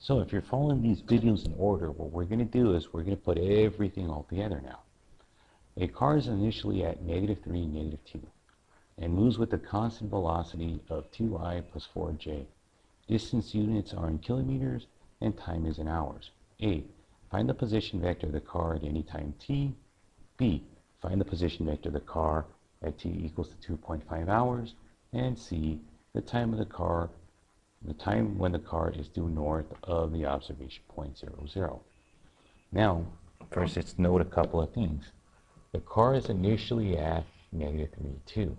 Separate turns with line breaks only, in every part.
So if you're following these videos in order, what we're going to do is we're going to put everything all together now. A car is initially at -3, -2, and moves with a constant velocity of 2I plus 4J. Distance units are in kilometers, and time is in hours. A. Find the position vector of the car at any time t. B. Find the position vector of the car at t equals to 2.5 hours. And C. The time when the car is due north of the observation point 00. Now, first let's note a couple of things. The car is initially at -3, 2.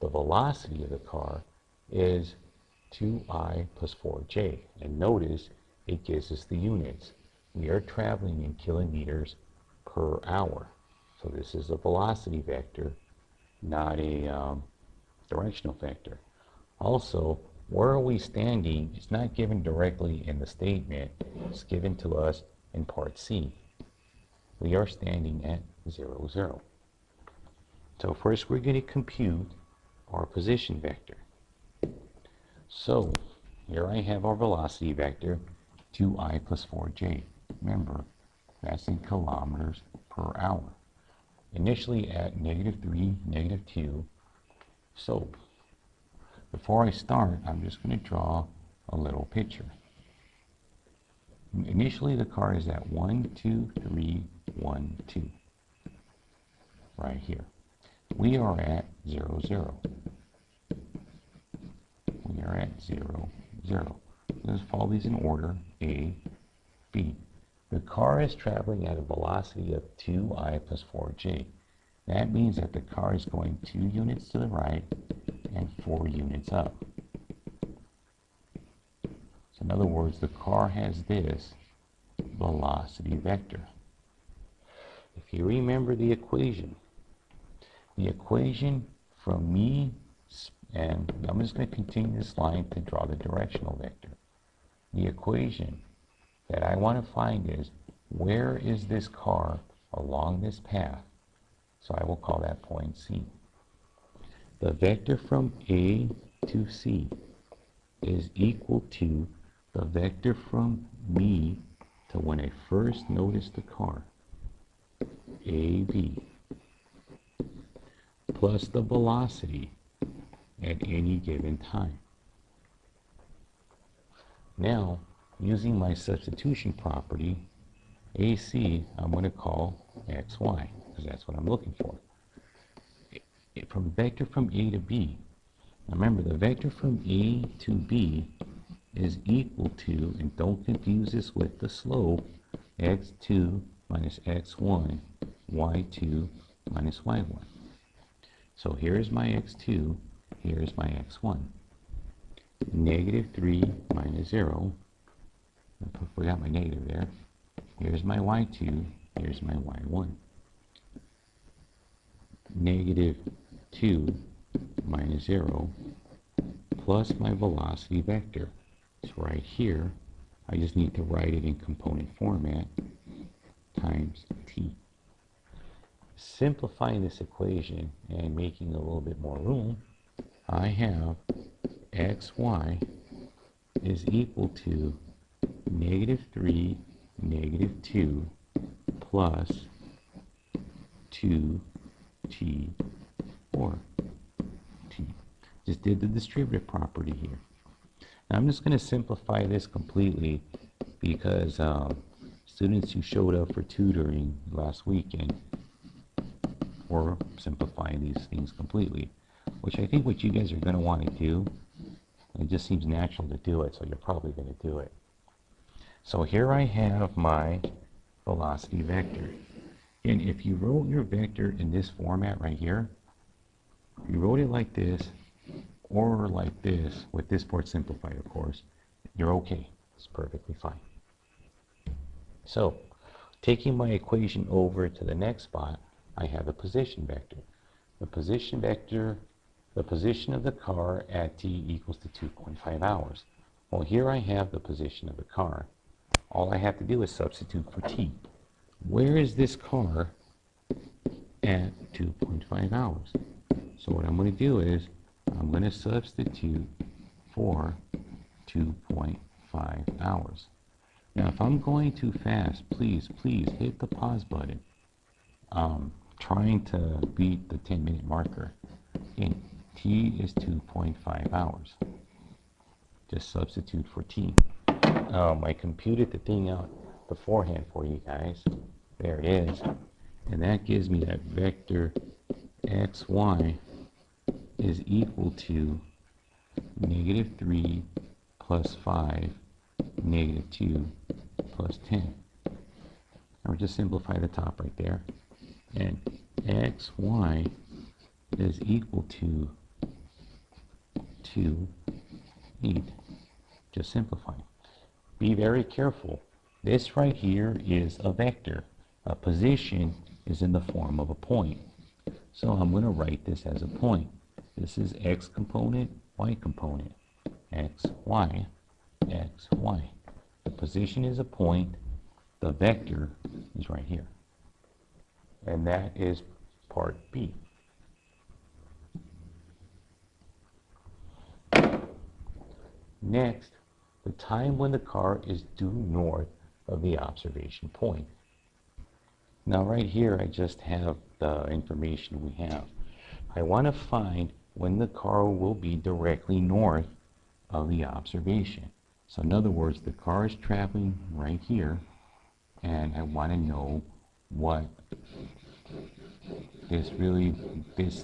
The velocity of the car is 2I plus 4J. And notice it gives us the units. We are traveling in kilometers per hour. So this is a velocity vector, not a directional vector. Also, where are we standing? It's not given directly in the statement. It's given to us in part C. We are standing at 0, 0. So first we're going to compute our position vector. So here I have our velocity vector, 2I plus 4J. Remember, that's in kilometers per hour. Initially at -3, -2. So before I start, I'm just going to draw a little picture. Initially the car is at 1, 2, 3, 1, 2. Right here. We are at 0, 0. We are at 0, 0. Let's follow these in order. A, B. The car is traveling at a velocity of 2I plus 4J. That means that the car is going 2 units to the right and 4 units up. So in other words, the car has this velocity vector. If you remember the equation from me, and I'm just going to continue this line to draw the directional vector. The equation that I want to find is, where is this car along this path? So I will call that point C. The vector from A to C is equal to the vector from me to when I first noticed the car, AB, plus the velocity at any given time. Now, using my substitution property, AC I'm going to call XY, because that's what I'm looking for. From vector from A to B, remember the vector from A to B is equal to, and don't confuse this with the slope, x2 minus x1, y2 minus y1. So here's my x2, here's my x1. -3 minus 0, I forgot my negative there. Here's my y2, here's my y1. -2 minus 0 plus my velocity vector. It's right here. I just need to write it in component format times t. Simplifying this equation and making a little bit more room, I have xy is equal to -3, -2 plus 2t or t. Just did the distributive property here. Now I'm just going to simplify this completely because students who showed up for tutoring last weekend were simplifying these things completely, which I think what you guys are going to want to do. It just seems natural to do it, so you're probably going to do it. So here I have my velocity vector. And if you wrote your vector in this format right here, if you wrote it like this, or like this, with this part simplified, of course, you're okay. It's perfectly fine. So, taking my equation over to the next spot, I have a position vector. The position vector, the position of the car at t equals to 2.5 hours. Well, here I have the position of the car. All I have to do is substitute for t. Where is this car at 2.5 hours? So what I'm going to do is, I'm going to substitute for 2.5 hours. Now, if I'm going too fast, please hit the pause button. Trying to beat the 10-minute marker. Again, T is 2.5 hours. Just substitute for T. I computed the thing out beforehand for you guys. There it is. And that gives me that vector xy is equal to -3 plus 5, -2 plus 10. I'll just simplify the top right there. And xy is equal to 2, 8. Just simplify. Be very careful. This right here is a vector. A position is in the form of a point. So I'm going to write this as a point. This is x component, y component. X, y, x, y. The position is a point. The vector is right here. And that is part B. Next, the time when the car is due north of the observation point. Now right here I just have the information we have. I want to find when the car will be directly north of the observation. So in other words, the car is traveling right here, and I want to know what this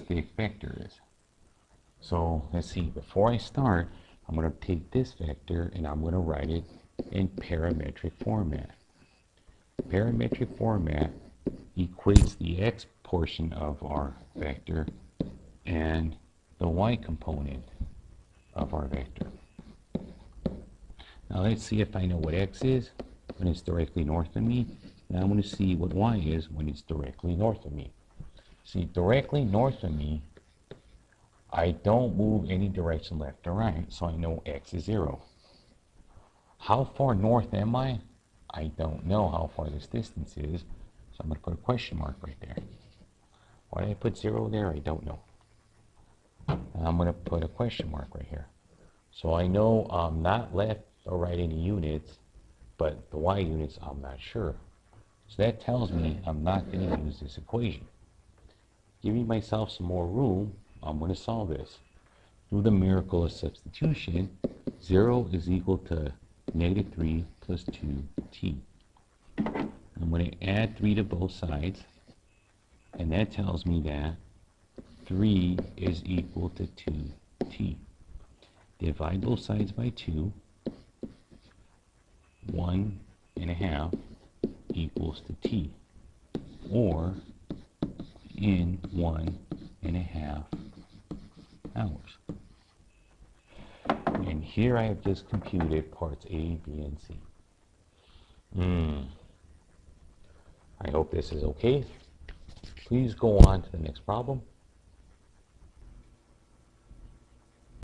thick vector is. So let's see, before I start, I'm going to take this vector and I'm going to write it in parametric format. Parametric format equates the x portion of our vector and the y component of our vector. Now let's see if I know what x is when it's directly north of me. Now I'm going to see what y is when it's directly north of me. See, directly north of me, I don't move any direction left or right, so I know x is 0. How far north am I? I don't know how far this distance is, so I'm going to put a question mark right there. Why did I put 0 there? I don't know. And I'm going to put a question mark right here. So I know I'm not left or right any units, but the y units I'm not sure. So that tells me I'm not going to use this equation. Giving myself some more room, I'm going to solve this. Through the miracle of substitution, 0 is equal to -3 plus 2t. I'm going to add 3 to both sides, and that tells me that 3 is equal to 2t. Divide both sides by 2. 1.5 equals to t, or in 1.5 hours. And here I have just computed parts A, B, and C. I hope this is okay. Please go on to the next problem.